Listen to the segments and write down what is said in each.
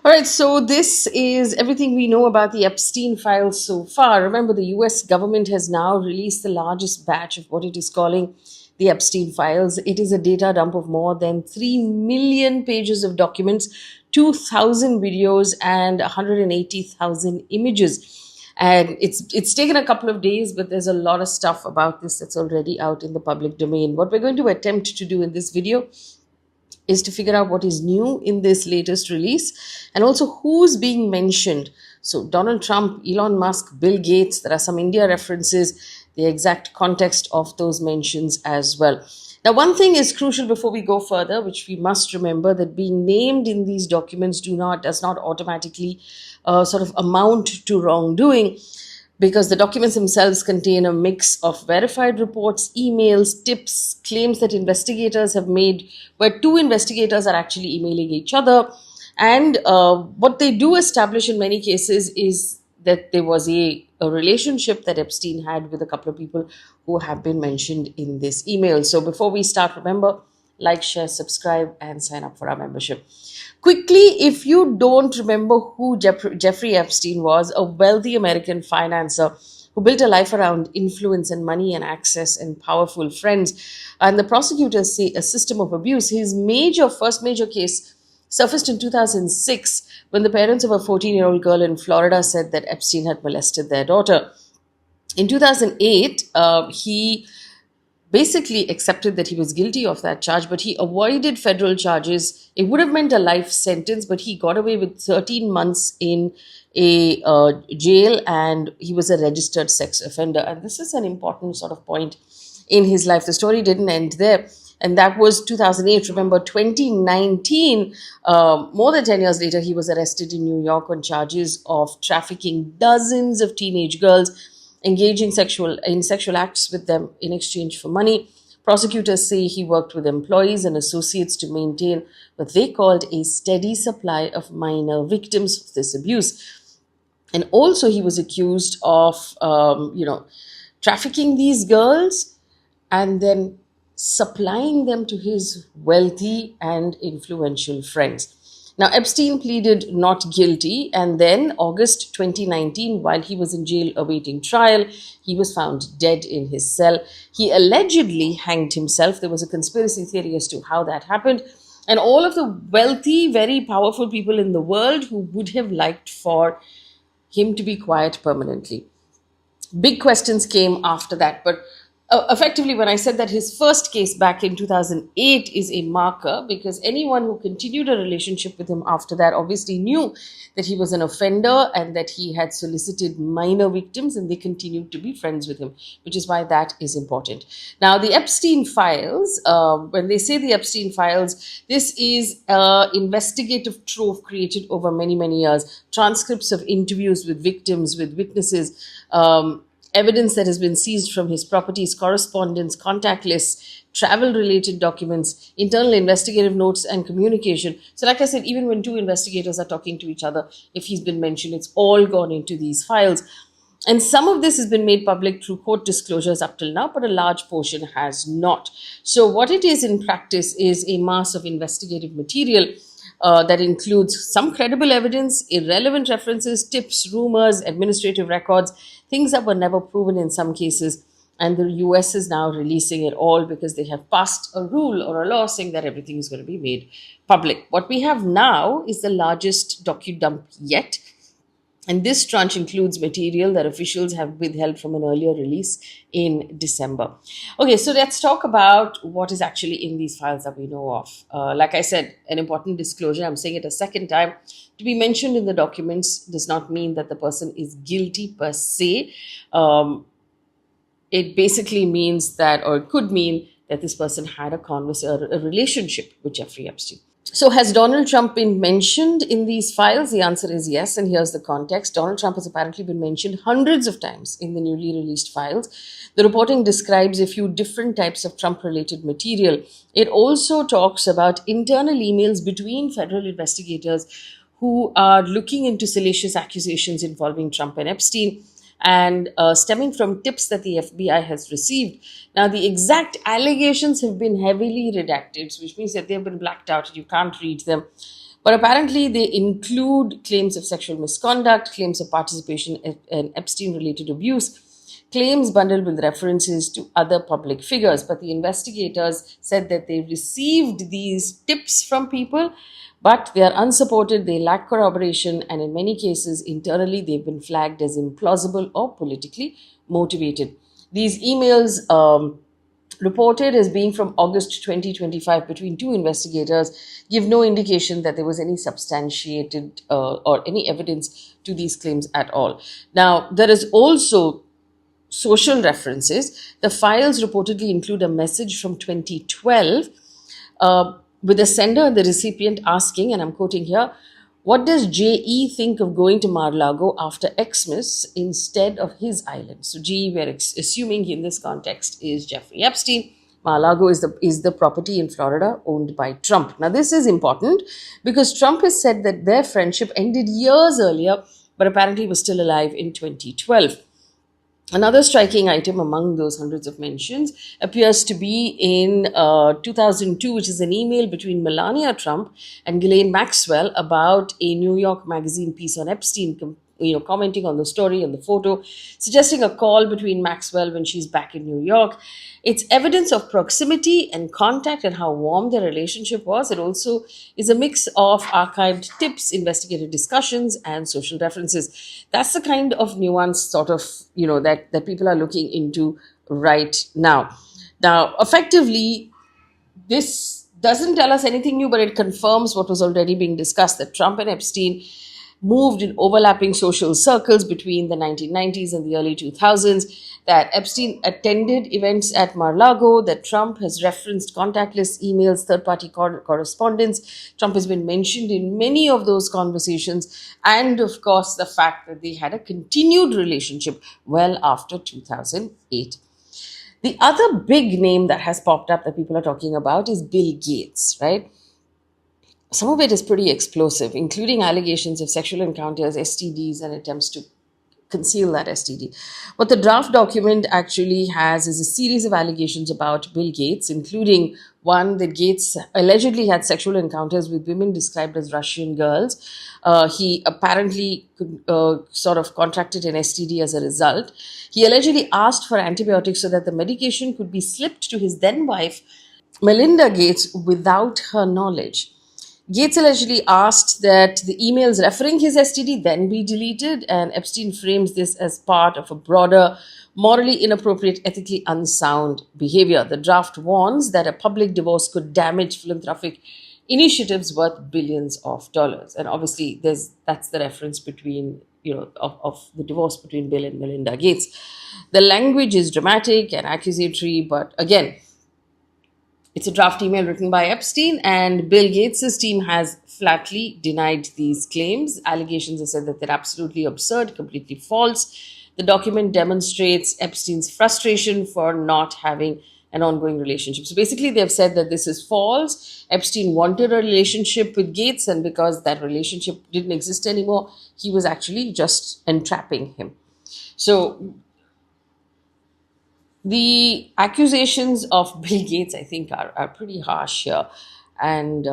All right, so this is everything we know about the Epstein files so far. Remember, the US government has now released the largest batch of what it is calling the Epstein files. It is a data dump of more than 3 million pages of documents, 2,000 videos, and 180,000 images. And it's taken a couple of days, but there's a lot of stuff about this that's already out in the public domain. What we're going to attempt to do in this video is to figure out what is new in this latest release and also who's being mentioned. So, Donald Trump, Elon Musk, Bill Gates, there are some India references, the exact context of those mentions as well. Now, one thing is crucial before we go further, which we must remember, that being named in these documents does not automatically sort of amount to wrongdoing, because the documents themselves contain a mix of verified reports, emails, tips, claims that investigators have made, where two investigators are actually emailing each other. And what they do establish in many cases is that there was a relationship that Epstein had with a couple of people who have been mentioned in this email. So before we start, remember, like, share, subscribe, and sign up for our membership. Quickly, if you don't remember who Jeffrey Epstein was, a wealthy American financier who built a life around influence and money and access and powerful friends, and the prosecutors say a system of abuse. His first major case surfaced in 2006 when the parents of a 14-year-old girl in Florida said that Epstein had molested their daughter. In 2008, he basically accepted that he was guilty of that charge, but he avoided federal charges. It would have meant a life sentence, but he got away with 13 months in a jail, and he was a registered sex offender. And this is an important sort of point in his life. The story didn't end there. And that was 2008. Remember, 2019, more than 10 years later, he was arrested in New York on charges of trafficking dozens of teenage girls, engaging in sexual acts with them in exchange for money. Prosecutors say he worked with employees and associates to maintain what they called a steady supply of minor victims of this abuse. And also, he was accused of, trafficking these girls and then supplying them to his wealthy and influential friends. Now, Epstein pleaded not guilty, and then August 2019, while he was in jail awaiting trial, he was found dead in his cell. He allegedly hanged himself. There was a conspiracy theory as to how that happened. And all of the wealthy, very powerful people in the world who would have liked for him to be quiet permanently. Big questions came after that, but effectively, when I said that his first case back in 2008 is a marker, because anyone who continued a relationship with him after that obviously knew that he was an offender and that he had solicited minor victims, and they continued to be friends with him, which is why that is important. Now, the Epstein files, when they say the Epstein files, this is an investigative trove created over many, many years. Transcripts of interviews with victims, with witnesses, evidence that has been seized from his properties, correspondence, contact lists, travel-related documents, internal investigative notes, and communication. So like I said, even when two investigators are talking to each other, if he's been mentioned, it's all gone into these files. And some of this has been made public through court disclosures up till now, but a large portion has not. So what it is in practice is a mass of investigative material that includes some credible evidence, irrelevant references, tips, rumors, administrative records, things that were never proven in some cases. And the US is now releasing it all because they have passed a rule or a law saying that everything is going to be made public. What we have now is the largest docu-dump yet. And this tranche includes material that officials have withheld from an earlier release in December. Okay, so let's talk about what is actually in these files that we know of. Like I said, an important disclosure, I'm saying it a second time. To be mentioned in the documents does not mean that the person is guilty per se. It basically means that, or it could mean that this person had a relationship with Jeffrey Epstein. So has Donald Trump been mentioned in these files? The answer is yes, and here's the context. Donald Trump has apparently been mentioned hundreds of times in the newly released files. The reporting describes a few different types of Trump-related material. It also talks about internal emails between federal investigators who are looking into salacious accusations involving Trump and Epstein, and stemming from tips that the FBI has received. Now, the exact allegations have been heavily redacted, which means that they've been blacked out and you can't read them. But apparently, they include claims of sexual misconduct, claims of participation in Epstein related abuse, claims bundled with references to other public figures. But the investigators said that they received these tips from people, but they are unsupported, they lack corroboration, and in many cases, internally, they've been flagged as implausible or politically motivated. These emails, reported as being from August 2025 between two investigators, give no indication that there was any substantiated or any evidence to these claims at all. Now, there is also social references. The files reportedly include a message from 2012 with the sender and the recipient asking, and I'm quoting here, what does JE think of going to Mar-a-Lago after Xmas instead of his island? So JE, we're assuming in this context, is Jeffrey Epstein. Mar-a-Lago is the property in Florida owned by Trump. Now, this is important because Trump has said that their friendship ended years earlier, but apparently was still alive in 2012. Another striking item among those hundreds of mentions appears to be in 2002, which is an email between Melania Trump and Ghislaine Maxwell about a New York Magazine piece on Epstein, commenting on the story and the photo, suggesting a call between Maxwell when she's back in New York. It's evidence of proximity and contact and how warm their relationship was. It also is a mix of archived tips, investigative discussions, and social references. That's the kind of nuanced sort of, that people are looking into right now. Now, effectively, this doesn't tell us anything new, but it confirms what was already being discussed, that Trump and Epstein moved in overlapping social circles between the 1990s and the early 2000s, that Epstein attended events at Mar-a-Lago, that Trump has referenced contactless emails, third-party correspondence. Trump has been mentioned in many of those conversations, and of course, the fact that they had a continued relationship well after 2008. The other big name that has popped up that people are talking about is Bill Gates, right? Some of it is pretty explosive, including allegations of sexual encounters, STDs, and attempts to conceal that STD. What the draft document actually has is a series of allegations about Bill Gates, including one that Gates allegedly had sexual encounters with women described as Russian girls. He apparently sort of contracted an STD as a result. He allegedly asked for antibiotics so that the medication could be slipped to his then wife, Melinda Gates, without her knowledge. Gates allegedly asked that the emails referring his STD then be deleted, and Epstein frames this as part of a broader, morally inappropriate, ethically unsound behavior. The draft warns that a public divorce could damage philanthropic initiatives worth billions of dollars. And obviously, that's the reference between, of the divorce between Bill and Melinda Gates. The language is dramatic and accusatory, but again, it's a draft email written by Epstein, and Bill Gates' team has flatly denied these claims. Allegations have said that they're absolutely absurd, completely false. The document demonstrates Epstein's frustration for not having an ongoing relationship. So basically, they've said that this is false. Epstein wanted a relationship with Gates, and because that relationship didn't exist anymore, he was actually just entrapping him. So the accusations of Bill Gates, I think, are pretty harsh here, and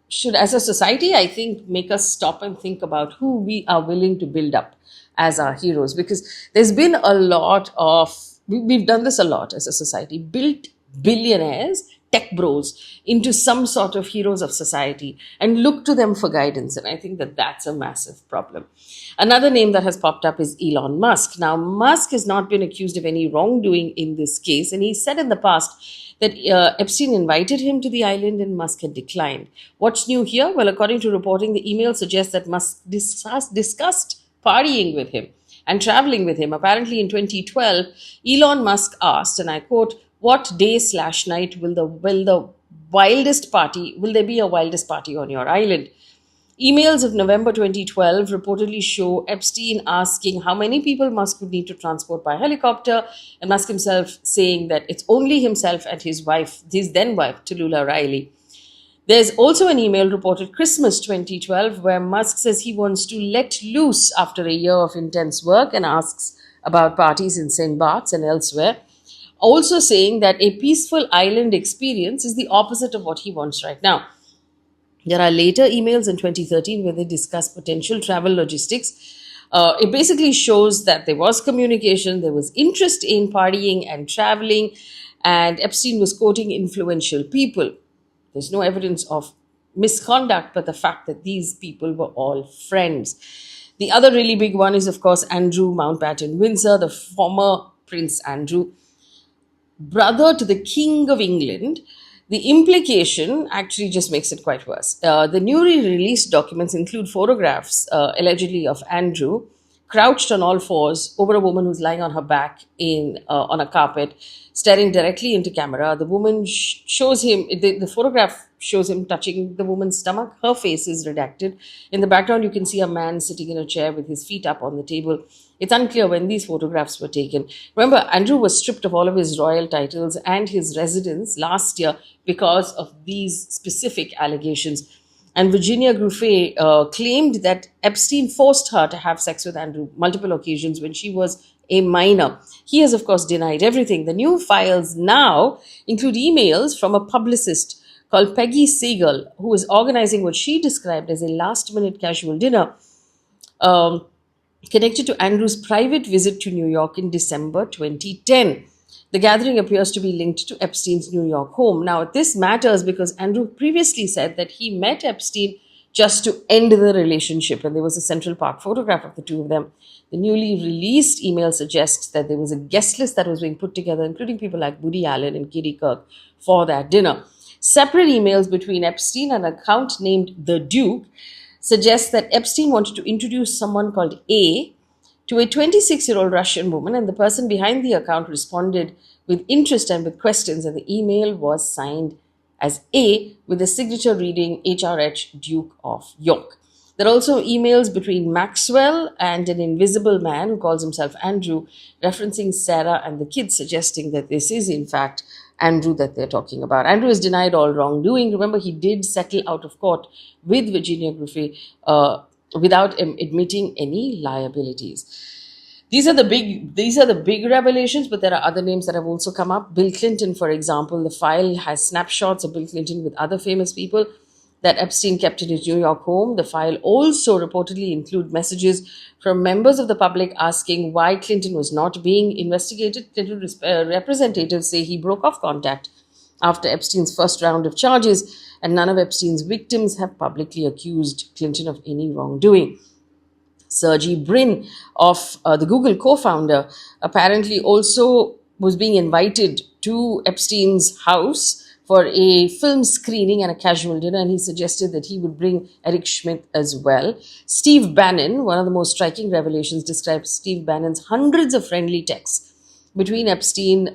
should, as a society, I think, make us stop and think about who we are willing to build up as our heroes. Because there's been a lot of, we've done this a lot as a society, built billionaires, tech bros, into some sort of heroes of society and look to them for guidance. And I think that that's a massive problem. Another name that has popped up is Elon Musk. Now, Musk has not been accused of any wrongdoing in this case, and he said in the past that Epstein invited him to the island and Musk had declined. What's new here? Well, according to reporting, the email suggests that Musk discussed partying with him and traveling with him. Apparently, in 2012, Elon Musk asked, and I quote, "What day/night will there be a wildest party on your island?" Emails of November 2012 reportedly show Epstein asking how many people Musk would need to transport by helicopter, and Musk himself saying that it's only himself and his wife, his then wife, Tallulah Riley. There's also an email reported Christmas 2012 where Musk says he wants to let loose after a year of intense work and asks about parties in St. Bart's and elsewhere, also saying that a peaceful island experience is the opposite of what he wants right now. There are later emails in 2013 where they discuss potential travel logistics. It basically shows that there was communication, there was interest in partying and traveling, and Epstein was quoting influential people. There's no evidence of misconduct, but the fact that these people were all friends. The other really big one is, of course, Andrew Mountbatten Windsor, the former Prince Andrew, brother to the King of England. The implication actually just makes it quite worse. The newly released documents include photographs, allegedly, of Andrew crouched on all fours over a woman who's lying on her back on a carpet, staring directly into camera. The woman shows him, the photograph shows him touching the woman's stomach. Her face is redacted. In the background, you can see a man sitting in a chair with his feet up on the table. It's unclear when these photographs were taken. Remember, Andrew was stripped of all of his royal titles and his residence last year because of these specific allegations. And Virginia Giuffre claimed that Epstein forced her to have sex with Andrew multiple occasions when she was a minor. He has, of course, denied everything. The new files now include emails from a publicist called Peggy Siegel, who is organizing what she described as a last-minute casual dinner connected to Andrew's private visit to New York in December 2010. The gathering appears to be linked to Epstein's New York home. Now, this matters because Andrew previously said that he met Epstein just to end the relationship, and there was a Central Park photograph of the two of them. The newly released email suggests that there was a guest list that was being put together, including people like Woody Allen and Katie Kirk, for that dinner. Separate emails between Epstein and an account named The Duke suggest that Epstein wanted to introduce someone called A to a 26-year-old Russian woman, and the person behind the account responded with interest and with questions, and the email was signed as A with a signature reading HRH Duke of York. There are also emails between Maxwell and an invisible man who calls himself Andrew, referencing Sarah and the kids, suggesting that this is, in fact, Andrew that they're talking about. Andrew has denied all wrongdoing. Remember, he did settle out of court with Virginia Giuffre without admitting any liabilities. These are the big revelations, but there are other names that have also come up. Bill Clinton, for example, the file has snapshots of Bill Clinton with other famous people that Epstein kept in his New York home. The file also reportedly include messages from members of the public asking why Clinton was not being investigated. Clinton representatives say he broke off contact after Epstein's first round of charges, and none of Epstein's victims have publicly accused Clinton of any wrongdoing. Sergey Brin, of the Google co-founder, apparently also was being invited to Epstein's house for a film screening and a casual dinner, and he suggested that he would bring Eric Schmidt as well. Steve Bannon, one of the most striking revelations, describes Steve Bannon's hundreds of friendly texts between Epstein,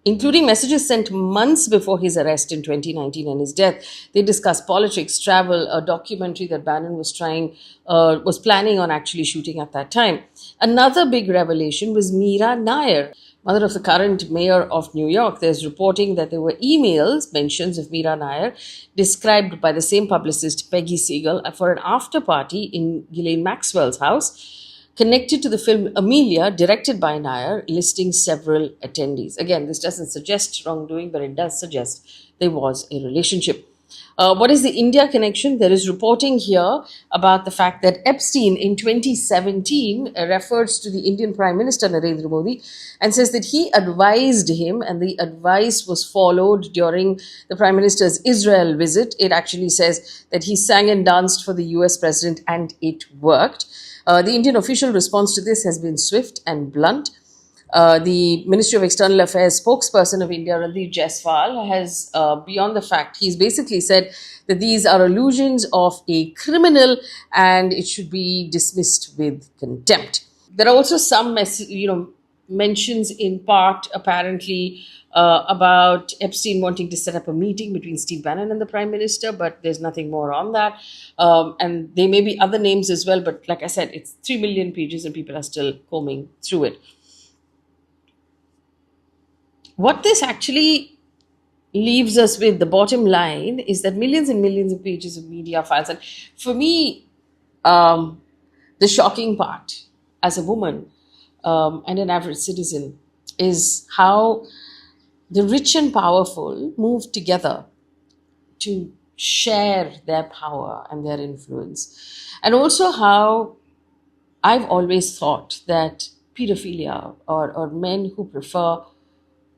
including messages sent months before his arrest in 2019 and his death. They discuss politics, travel, a documentary that Bannon was planning on actually shooting at that time. Another big revelation was Meera Nair, mother of the current mayor of New York. There's reporting that there were emails, mentions of Meera Nair, described by the same publicist, Peggy Siegel, for an after party in Ghislaine Maxwell's house, connected to the film Amelia, directed by Nair, listing several attendees. Again, this doesn't suggest wrongdoing, but it does suggest there was a relationship. What is the India connection? There is reporting here about the fact that Epstein in 2017 refers to the Indian Prime Minister Narendra Modi and says that he advised him, and the advice was followed during the Prime Minister's Israel visit. It actually says that he sang and danced for the US President and it worked. The Indian official response to this has been swift and blunt. The Ministry of External Affairs spokesperson of India, Randeep Jaiswal, has, beyond the fact, he's basically said that these are allusions of a criminal and it should be dismissed with contempt. There are also some mentions in part, apparently, about Epstein wanting to set up a meeting between Steve Bannon and the Prime Minister, but there's nothing more on that. And there may be other names as well, but like I said, it's 3 million pages and people are still combing through it. What this actually leaves us with, the bottom line, is that millions and millions of pages of media files. And for me, the shocking part as a woman and an average citizen is how the rich and powerful move together to share their power and their influence. And also how I've always thought that pedophilia, or men who prefer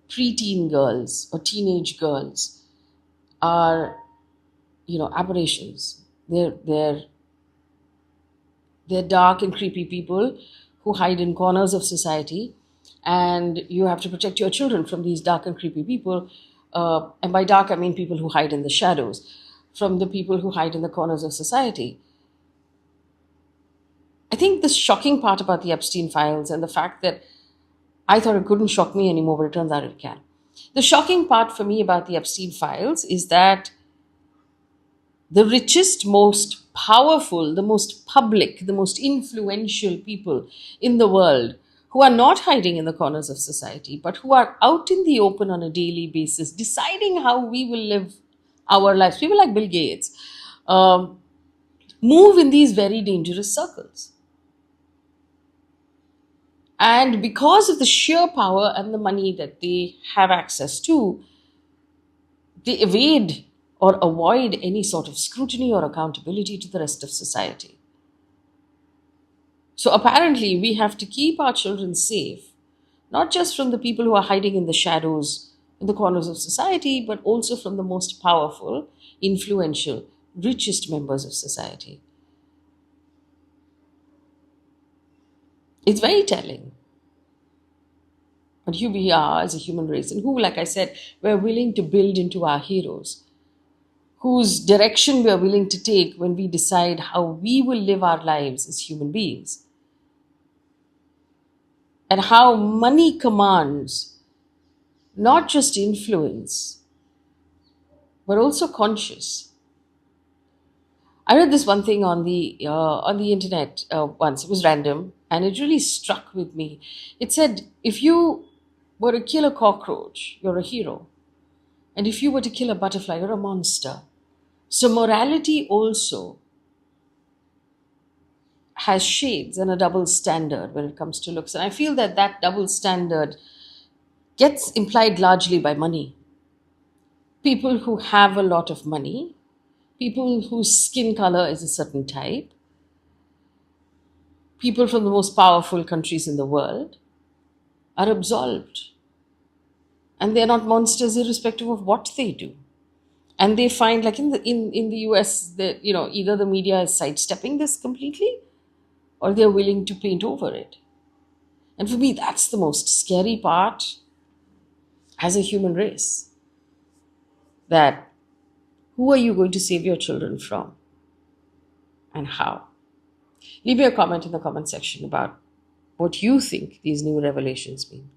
preteen girls or teenage girls, are, aberrations. They're dark and creepy people who hide in corners of society, and you have to protect your children from these dark and creepy people. And by dark, I mean people who hide in the shadows, from the people who hide in the corners of society. I think the shocking part about the Epstein files, and the fact that I thought it couldn't shock me anymore, but it turns out it can. The shocking part for me about the Epstein files is that the richest, most powerful, the most public, the most influential people in the world, who are not hiding in the corners of society, but who are out in the open on a daily basis, deciding how we will live our lives. People like Bill Gates move in these very dangerous circles. And because of the sheer power and the money that they have access to, they evade or avoid any sort of scrutiny or accountability to the rest of society. So apparently, we have to keep our children safe, not just from the people who are hiding in the shadows, in the corners of society, but also from the most powerful, influential, richest members of society. It's very telling. But here we are as a human race, and who, like I said, we're willing to build into our heroes, whose direction we are willing to take when we decide how we will live our lives as human beings. And how money commands not just influence, but also conscience. I read this one thing on the internet once. It was random, and it really struck with me. It said, if you were to kill a cockroach, you're a hero. And if you were to kill a butterfly, you're a monster. So morality also has shades and a double standard when it comes to looks. And I feel that that double standard gets implied largely by money. People who have a lot of money, people whose skin color is a certain type, people from the most powerful countries in the world are absolved. And they're not monsters irrespective of what they do. And they find, like in the US, that either the media is sidestepping this completely, or they're willing to paint over it. And for me, that's the most scary part as a human race. That who are you going to save your children from? And how? Leave me a comment in the comment section about what you think these new revelations mean.